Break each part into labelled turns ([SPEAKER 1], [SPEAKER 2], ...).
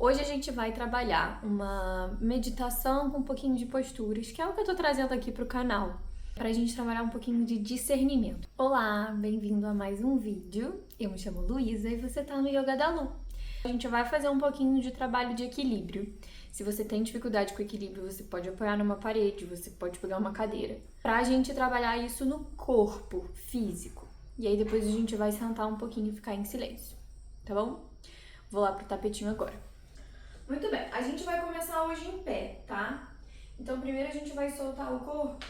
[SPEAKER 1] Hoje a gente vai trabalhar uma meditação com um pouquinho de posturas, que é o que eu tô trazendo aqui pro canal, pra gente trabalhar um pouquinho de discernimento. Olá, bem-vindo a mais um vídeo. Eu me chamo Luísa e você tá no Yoga da Lu. A gente vai fazer um pouquinho de trabalho de equilíbrio. Se você tem dificuldade com equilíbrio, você pode apoiar numa parede, você pode pegar uma cadeira. Pra gente trabalhar isso no corpo físico. E aí depois a gente vai sentar um pouquinho e ficar em silêncio, tá bom? Vou lá pro tapetinho agora. Muito bem, a gente vai começar hoje em pé, tá? Então primeiro a gente vai soltar o corpo.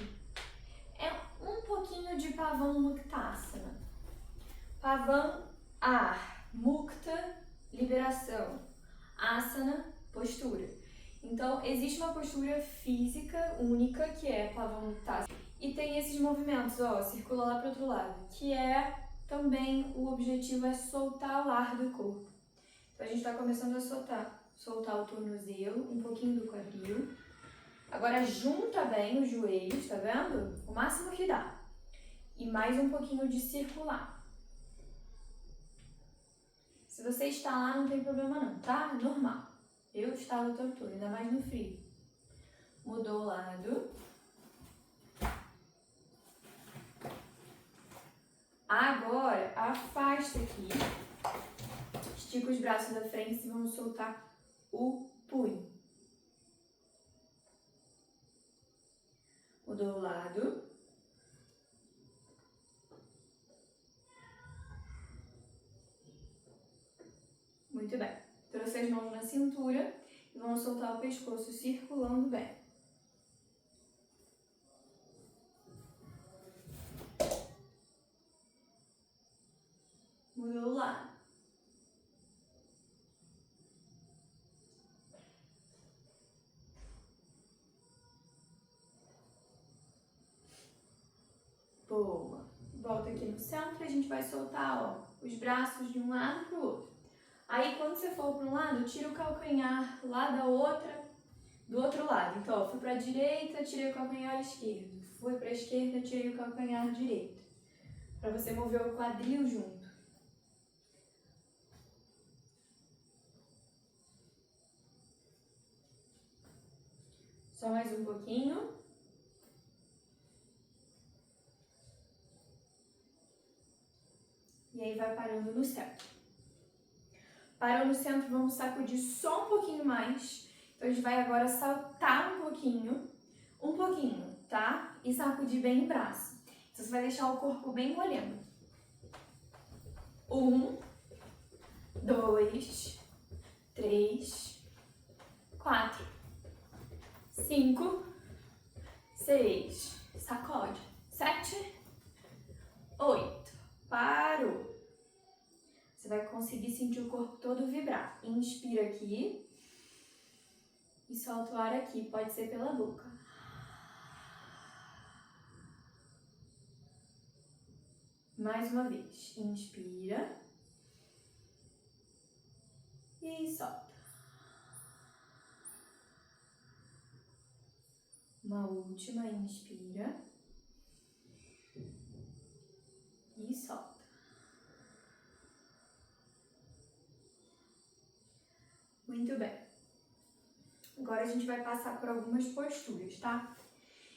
[SPEAKER 1] É um pouquinho de Pavão Muktasana. Pavam, ar, Mukta, liberação, Asana, postura. Então existe uma postura física única que é Pavão Muktasana. E tem esses movimentos, ó, circula lá pro outro lado, que é também o objetivo é soltar o ar do corpo. Então a gente tá começando a soltar o tornozelo, um pouquinho do quadril. Agora junta bem os joelhos, tá vendo? O máximo que dá. E mais um pouquinho de circular. Se você está lá, não tem problema não, tá? Normal. Eu estava o tempo todo, ainda mais no frio. Mudou o lado. Agora, afasta aqui. Estica os braços da frente e vamos soltar o punho. Mudou o lado. Muito bem. Trouxe as mãos na cintura e vamos soltar o pescoço circulando bem. Mudou o lado. Boa. Volta aqui no centro e a gente vai soltar, ó, os braços de um lado pro outro. Aí quando você for para um lado, tira o calcanhar lá do outro lado. Então, ó, fui para a direita, tirei o calcanhar esquerdo. Fui para a esquerda, tirei o calcanhar direito. Para você mover o quadril junto. Só mais um pouquinho. E aí vai parando no centro. Parou no centro, vamos sacudir só um pouquinho mais. Então a gente vai agora saltar um pouquinho, tá? E sacudir bem o braço. Então você vai deixar o corpo bem molhando. 1, 2, 3, 4, 5, 6, sacode, 7, 8, parou. Você vai conseguir sentir o corpo todo vibrar. Inspira aqui e solta o ar aqui, pode ser pela boca. Mais uma vez, inspira e solta. Uma última, inspira e solta. Muito bem. Agora a gente vai passar por algumas posturas, tá?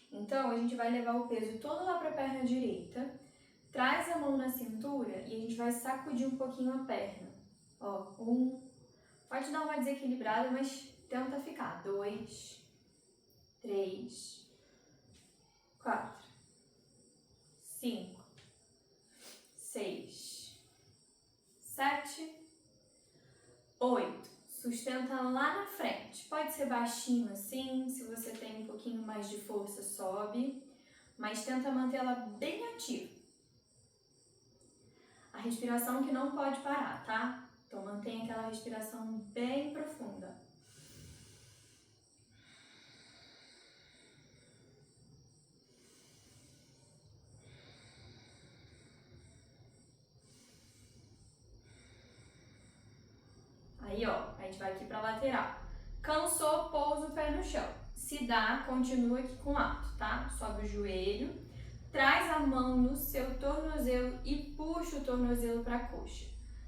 [SPEAKER 1] Então, a gente vai levar o peso todo lá para a perna direita, traz a mão na cintura e a gente vai sacudir um pouquinho a perna. Ó, 1, pode dar uma desequilibrada, mas tenta ficar. 2, 3, 4, 5, 6, 7, 8. Sustenta lá na frente. Pode ser baixinho assim, se você tem um pouquinho mais de força, sobe. Mas tenta manter ela bem ativa. A respiração que não pode parar, tá? Então mantenha aquela respiração bem profunda. Aí, ó, a gente vai aqui pra lateral. Cansou, pousa o pé no chão. Se dá, continua aqui com alto, tá? Sobe o joelho, traz a mão no seu tornozelo e puxa o tornozelo pra coxa.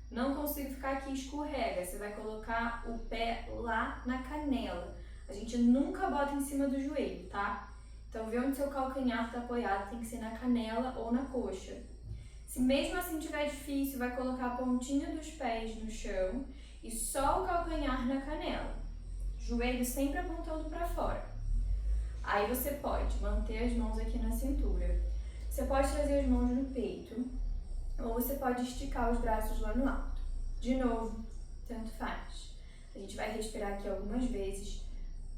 [SPEAKER 1] Não consigo ficar aqui, escorrega. Você vai colocar o pé lá na canela. A gente nunca bota em cima do joelho, tá? Então vê onde seu calcanhar tá apoiado, tem que ser na canela ou na coxa. Se mesmo assim tiver difícil, vai colocar a pontinha dos pés no chão e só o calcanhar na canela. Joelho sempre apontando para fora. Aí você pode manter as mãos aqui na cintura. Você pode trazer as mãos no peito ou você pode esticar os braços lá no alto. De novo, tanto faz. A gente vai respirar aqui algumas vezes,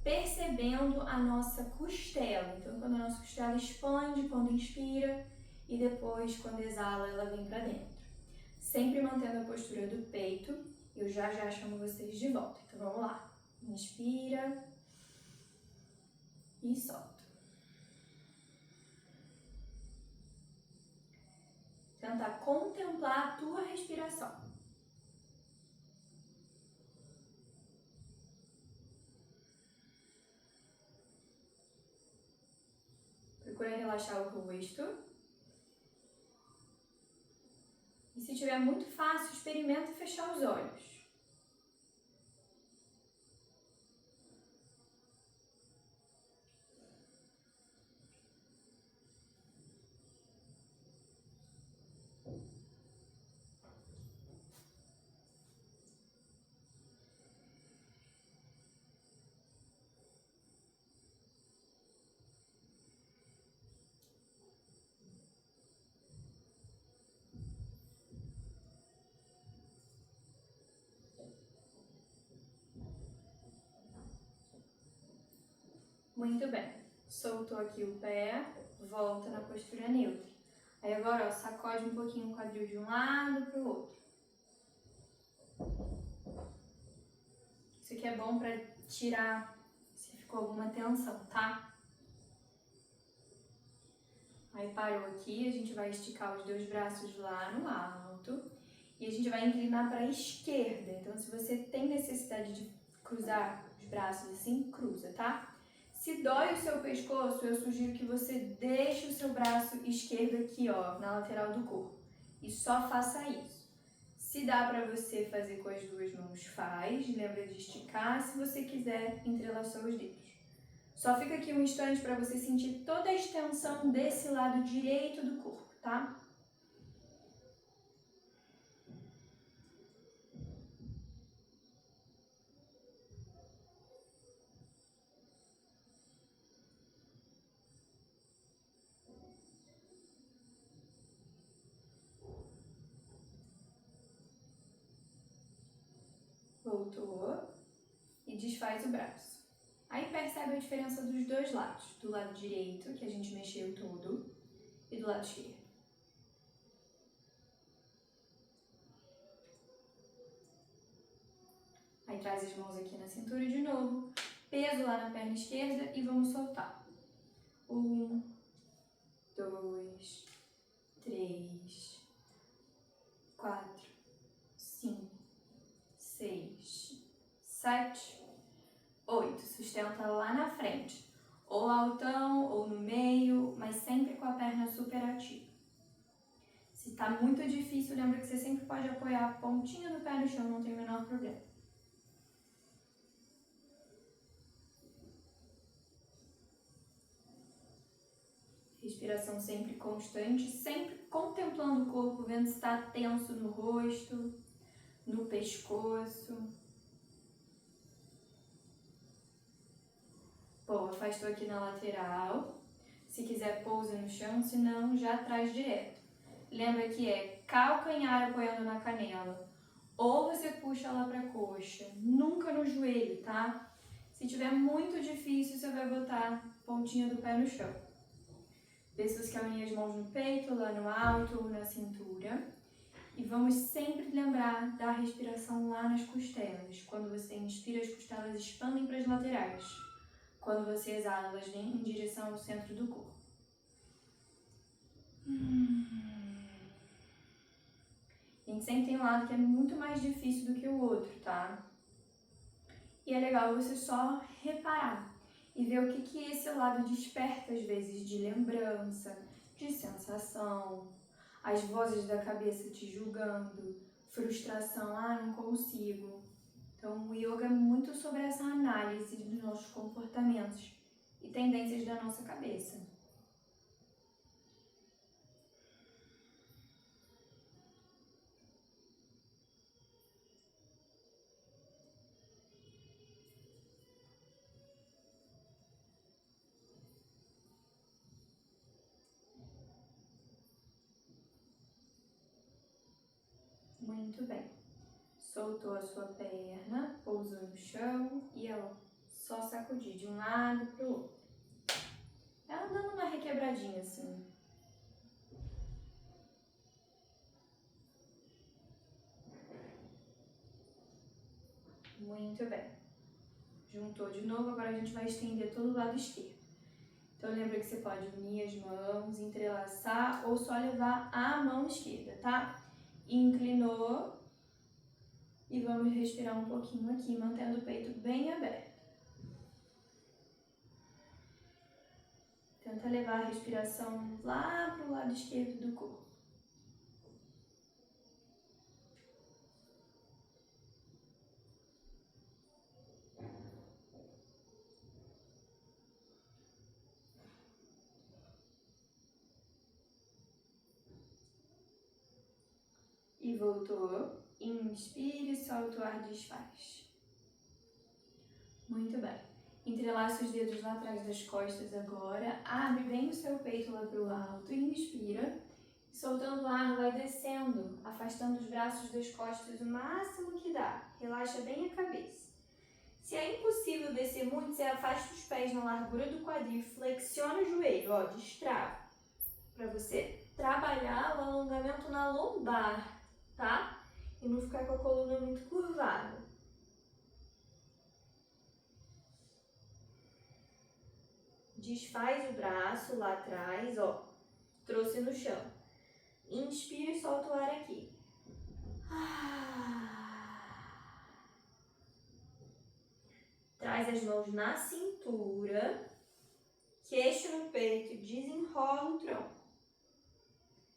[SPEAKER 1] percebendo a nossa costela. Então, quando a nossa costela expande, quando inspira, e depois, quando exala, ela vem para dentro. Sempre mantendo a postura do peito. Eu já chamo vocês de volta. Então, vamos lá. Inspira e solta. Tentar contemplar a tua respiração. Procura relaxar o rosto. E se tiver muito fácil, experimenta fechar os olhos. Muito bem. Soltou aqui o pé, volta na postura neutra. Aí agora, ó, sacode um pouquinho o quadril de um lado para o outro. Isso aqui é bom para tirar se ficou alguma tensão, tá? Aí parou aqui, a gente vai esticar os dois braços lá no alto e a gente vai inclinar para a esquerda. Então, se você tem necessidade de cruzar os braços assim, cruza, tá? Se dói o seu pescoço, eu sugiro que você deixe o seu braço esquerdo aqui, ó, na lateral do corpo. E só faça isso. Se dá para você fazer com as duas mãos, faz. Lembra de esticar. Se você quiser, entrelaçar os dedos. Só fica aqui um instante para você sentir toda a extensão desse lado direito do corpo, tá? Voltou e desfaz o braço. Aí percebe a diferença dos dois lados, do lado direito, que a gente mexeu todo, e do lado esquerdo. Aí traz as mãos aqui na cintura de novo, peso lá na perna esquerda e vamos soltar. 1, 2, 3, 4, 5, 6, 7, 8. Sustenta lá na frente, ou altão ou no meio, mas sempre com a perna super ativa. Se tá muito difícil, lembra que você sempre pode apoiar a pontinha do pé no chão, não tem o menor problema. Respiração sempre constante, sempre contemplando o corpo, vendo se está tenso no rosto, no pescoço. Bom, afastou aqui na lateral. Se quiser, pousa no chão, se não, já traz direto. Lembra que é calcanhar apoiando na canela. Ou você puxa lá pra coxa, nunca no joelho, tá? Se tiver muito difícil, você vai botar a pontinha do pé no chão. Vê se você quer unir as mãos no peito, lá no alto ou na cintura. E vamos sempre lembrar da respiração lá nas costelas. Quando você inspira, as costelas expandem para as laterais. Quando você exala, elas vêm em direção ao centro do corpo. A gente sempre tem um lado que é muito mais difícil do que o outro, tá? E é legal você só reparar e ver o que esse lado desperta, às vezes, de lembrança, de sensação, as vozes da cabeça te julgando. frustração, não consigo. Então, o yoga é muito sobre essa análise dos nossos comportamentos e tendências da nossa cabeça. Muito bem. Soltou a sua perna, pousou no chão e só sacudir de um lado para o outro. Ela dando uma requebradinha assim. Muito bem. Juntou de novo, agora a gente vai estender todo o lado esquerdo. Então lembra que você pode unir as mãos, entrelaçar ou só levar a mão esquerda, tá? Inclinou. E vamos respirar um pouquinho aqui, mantendo o peito bem aberto. Tenta levar a respiração lá para o lado esquerdo do corpo. E voltou. Inspire, solta o ar, desfaz. Muito bem. Entrelaça os dedos lá atrás das costas agora. Abre bem o seu peito lá para o alto. Inspira. Soltando o ar, vai descendo, afastando os braços das costas o máximo que dá. Relaxa bem a cabeça. Se é impossível descer muito, você afasta os pés na largura do quadril, flexiona o joelho, destrava. Para você trabalhar o alongamento na lombar, tá? E não ficar com a coluna muito curvada. Desfaz o braço lá atrás, trouxe no chão. Inspira e solta o ar aqui. Traz as mãos na cintura, queixo no peito, desenrola o tronco.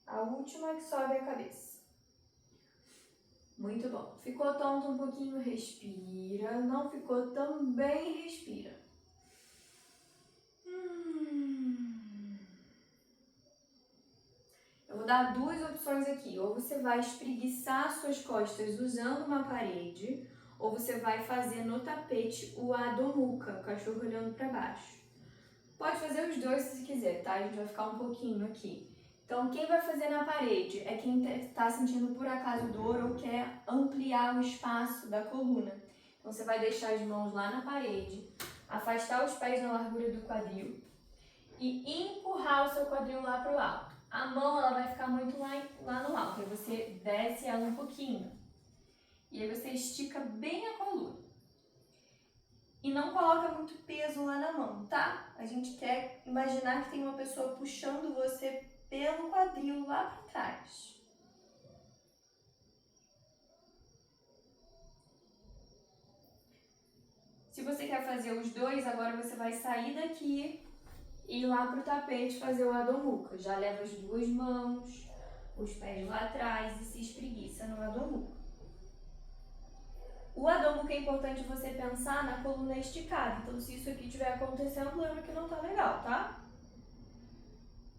[SPEAKER 1] A última que sobe a cabeça. Muito bom. Ficou tonto um pouquinho, respira. Não ficou tão bem, respira. Eu vou dar duas opções aqui. Ou você vai espreguiçar suas costas usando uma parede, ou você vai fazer no tapete o Adho Mukha, o cachorro olhando para baixo. Pode fazer os dois se quiser, tá? A gente vai ficar um pouquinho aqui. Então, quem vai fazer na parede é quem está sentindo por acaso dor ou quer ampliar o espaço da coluna. Então, você vai deixar as mãos lá na parede, afastar os pés na largura do quadril e empurrar o seu quadril lá para o alto. A mão ela vai ficar muito lá no alto, aí você desce ela um pouquinho. E aí você estica bem a coluna. E não coloca muito peso lá na mão, tá? A gente quer imaginar que tem uma pessoa puxando você pelo quadril lá para trás. Se você quer fazer os dois, agora você vai sair daqui e ir lá pro tapete fazer o Adho Mukha. Já leva as duas mãos, os pés lá atrás e se espreguiça no Adho Mukha. O Adho Mukha é importante você pensar na coluna esticada. Então, se isso aqui estiver acontecendo, lembra que não tá legal, tá?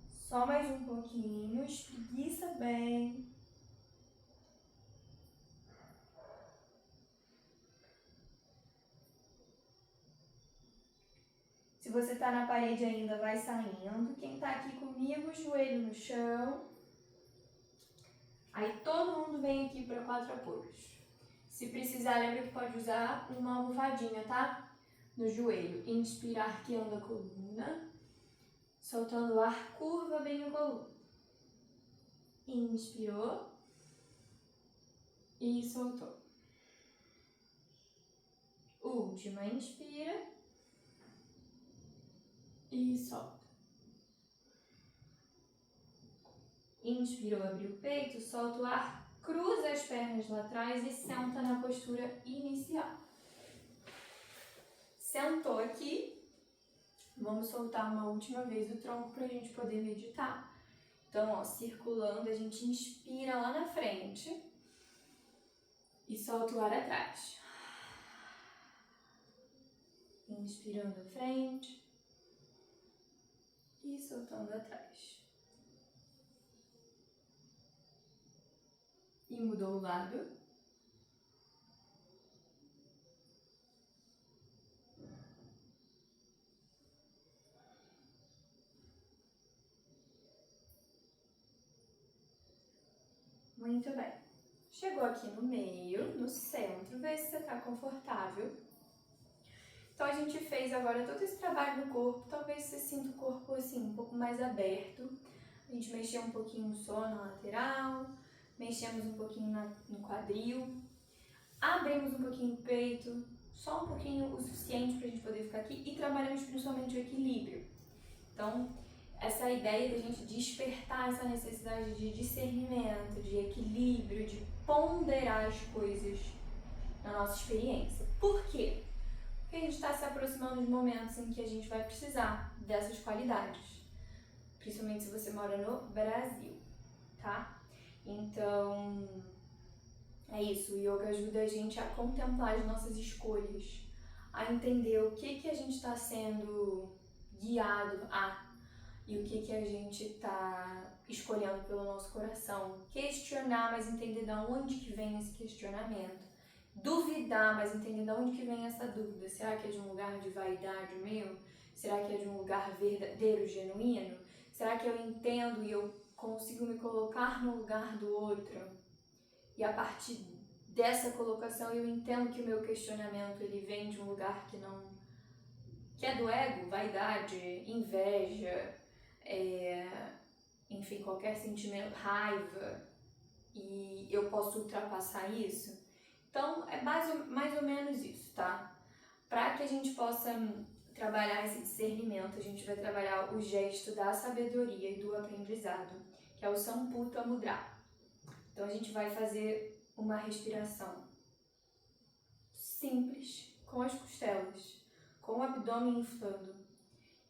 [SPEAKER 1] Só mais um pouquinho, espreguiça bem. Se você tá na parede ainda, vai saindo. Quem tá aqui comigo, joelho no chão. Aí todo mundo vem aqui para 4 apoios. Se precisar, lembra que pode usar uma almofadinha, tá? No joelho. Inspira, arqueando a coluna. Soltando o ar, curva bem a coluna. Inspirou. E soltou. Última, inspira. E solta. Inspirou, abriu o peito, solta o ar, cruza as pernas lá atrás e senta na postura inicial. Sentou aqui. Vamos soltar uma última vez o tronco para a gente poder meditar. Então, circulando, a gente inspira lá na frente. E solta o ar atrás. Inspirando à frente e soltando atrás. E mudou o lado. Muito bem. Chegou aqui no meio, no centro, vê se você está confortável. Então a gente fez agora todo esse trabalho no corpo, talvez você sinta o corpo assim um pouco mais aberto. A gente mexeu um pouquinho só na lateral, mexemos um pouquinho no quadril, abrimos um pouquinho o peito, só um pouquinho o suficiente para a gente poder ficar aqui e trabalhamos principalmente o equilíbrio. Então, essa ideia da gente despertar essa necessidade de discernimento, de equilíbrio, de ponderar as coisas na nossa experiência. Por quê? Porque a gente está se aproximando de momentos em que a gente vai precisar dessas qualidades. Principalmente se você mora no Brasil, tá? Então, é isso. O yoga ajuda a gente a contemplar as nossas escolhas, a entender o que a gente está sendo guiado a e o que a gente está escolhendo pelo nosso coração. Questionar, mas entender de onde que vem esse questionamento. Duvidar, mas entender de onde que vem essa dúvida. Será que é de um lugar de vaidade meu? Será que é de um lugar verdadeiro, genuíno? Será que eu entendo e eu consigo me colocar no lugar do outro? E a partir dessa colocação eu entendo que o meu questionamento ele vem de um lugar que é do ego, vaidade, inveja, enfim, qualquer sentimento, raiva, e eu posso ultrapassar isso. Então, é mais ou menos isso, tá? Para que a gente possa trabalhar esse discernimento, a gente vai trabalhar o gesto da sabedoria e do aprendizado, que é o Samputa Mudra. Então, a gente vai fazer uma respiração simples, com as costelas, com o abdômen inflando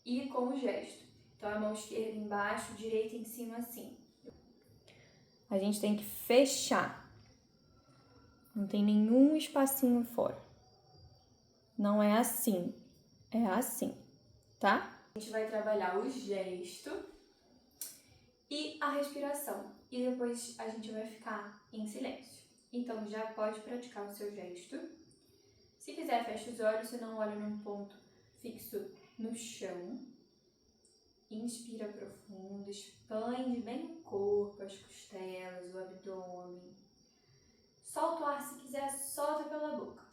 [SPEAKER 1] e com o gesto. Então, a mão esquerda embaixo, direita em cima, assim. A gente tem que fechar. Não tem nenhum espacinho fora. Não é assim. É assim, tá? A gente vai trabalhar o gesto e a respiração. E depois a gente vai ficar em silêncio. Então, já pode praticar o seu gesto. Se quiser, fecha os olhos, se não, olha num ponto fixo no chão. Inspira profundo, expande bem o corpo, as costelas, o abdômen. Solta o ar se quiser, solta pela boca.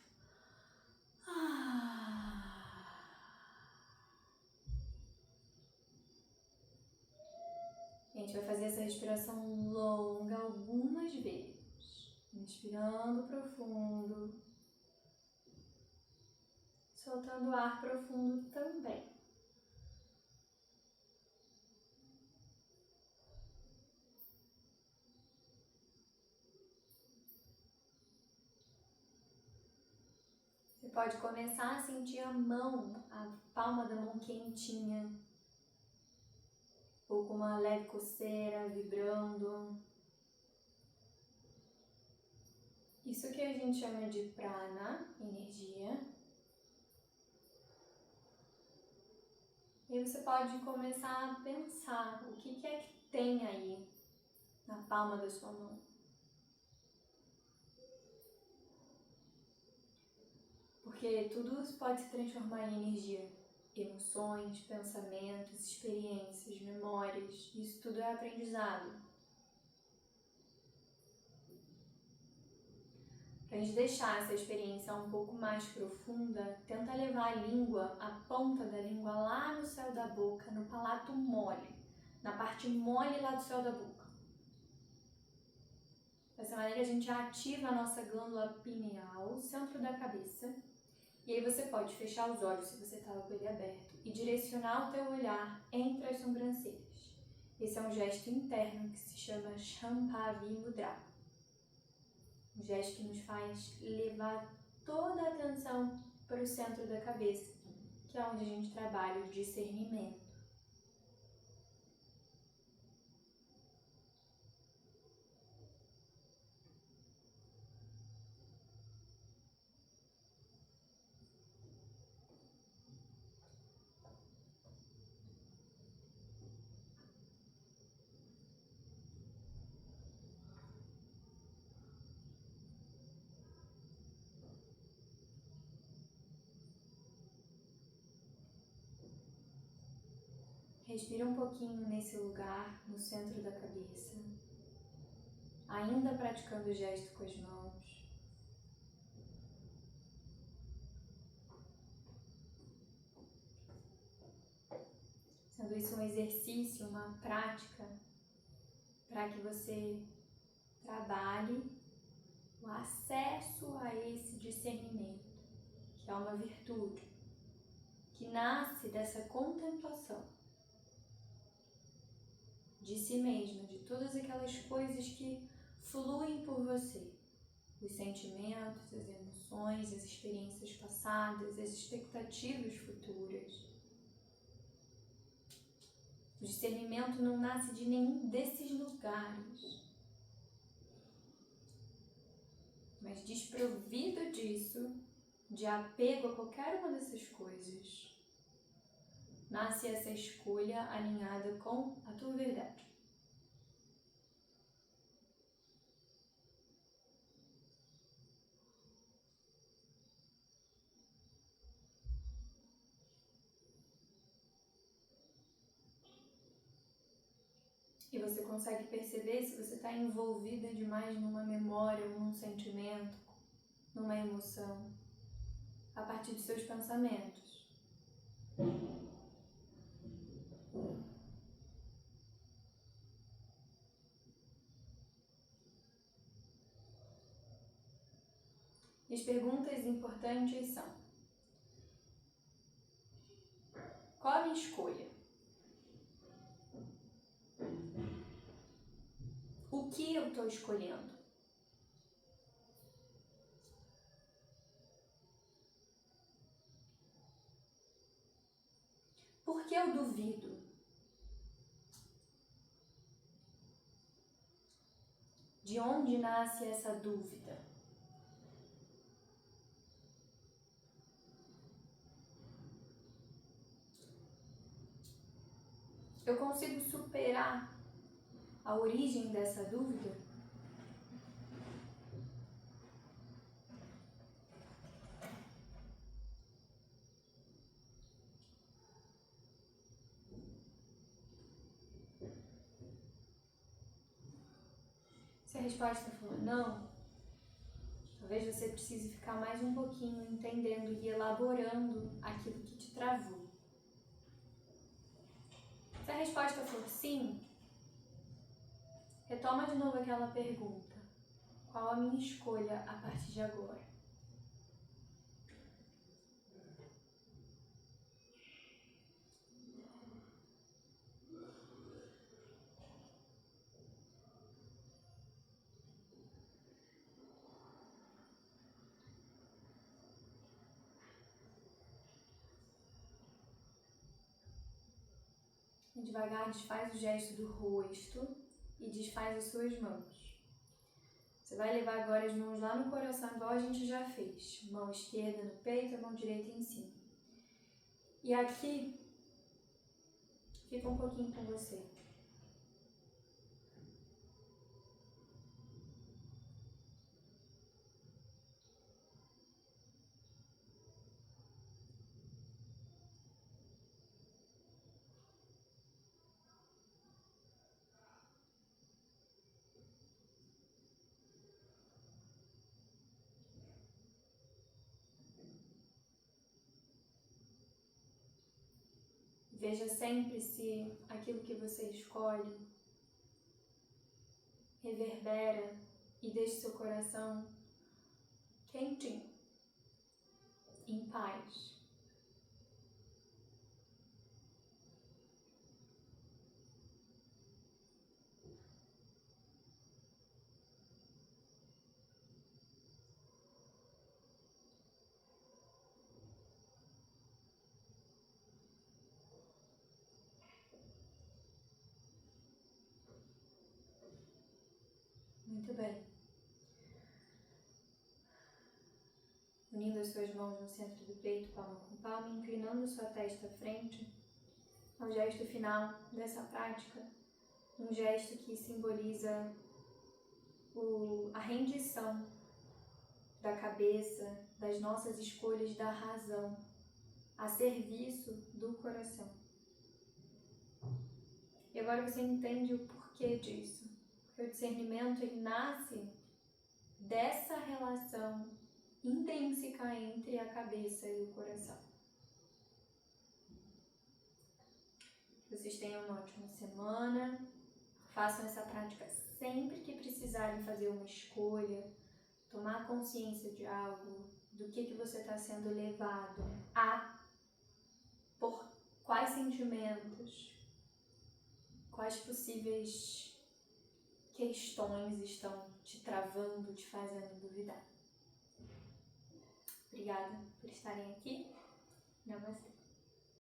[SPEAKER 1] A gente vai fazer essa respiração longa algumas vezes. Inspirando profundo. Soltando o ar profundo também. Você pode começar a sentir a mão, a palma da mão quentinha, ou com uma leve coceira, vibrando. Isso que a gente chama de prana, energia. E aí você pode começar a pensar o que é que tem aí na palma da sua mão. Porque tudo pode se transformar em energia. Emoções, pensamentos, experiências, memórias, isso tudo é aprendizado. Para a gente deixar essa experiência um pouco mais profunda, tenta levar a língua, a ponta da língua lá no céu da boca, no palato mole, na parte mole lá do céu da boca. Dessa maneira a gente ativa a nossa glândula pineal, centro da cabeça. E aí você pode fechar os olhos se você está com ele aberto e direcionar o teu olhar entre as sobrancelhas. Esse é um gesto interno que se chama Shambhavi Mudra. Um gesto que nos faz levar toda a atenção para o centro da cabeça, que é onde a gente trabalha o discernimento. Respira um pouquinho nesse lugar, no centro da cabeça, ainda praticando o gesto com as mãos. Sendo isso um exercício, uma prática, para que você trabalhe o acesso a esse discernimento, que é uma virtude, que nasce dessa contemplação de si mesmo, de todas aquelas coisas que fluem por você, os sentimentos, as emoções, as experiências passadas, as expectativas futuras. O discernimento não nasce de nenhum desses lugares, mas desprovido disso, de apego a qualquer uma dessas coisas, nasce essa escolha alinhada com a tua verdade. E você consegue perceber se você está envolvida demais numa memória, num sentimento, numa emoção, a partir dos seus pensamentos. E as perguntas importantes são: qual a minha escolha? O que eu estou escolhendo? Por que eu duvido? De onde nasce essa dúvida? Eu consigo superar a origem dessa dúvida? Se a resposta for não, talvez você precise ficar mais um pouquinho entendendo e elaborando aquilo que te travou. Se a resposta for sim, retoma de novo aquela pergunta: qual a minha escolha a partir de agora? E devagar desfaz o gesto do rosto e desfaz as suas mãos. Você vai levar agora as mãos lá no coração, igual a gente já fez. Mão esquerda no peito, a mão direita em cima. E aqui, fica um pouquinho com você. Veja sempre se aquilo que você escolhe reverbera e deixa seu coração quentinho, em paz. Muito bem. Unindo as suas mãos no centro do peito, palma com palma, inclinando sua testa à frente, ao gesto final dessa prática, um gesto que simboliza a rendição da cabeça, das nossas escolhas, da razão, a serviço do coração. E agora você entende o porquê disso. Porque o discernimento, ele nasce dessa relação intrínseca entre a cabeça e o coração. Que vocês tenham uma ótima semana. Façam essa prática sempre que precisarem fazer uma escolha, tomar consciência de algo, do que você está sendo levado a, por quais sentimentos, quais possíveis questões estão te travando, te fazendo duvidar. Obrigada por estarem aqui.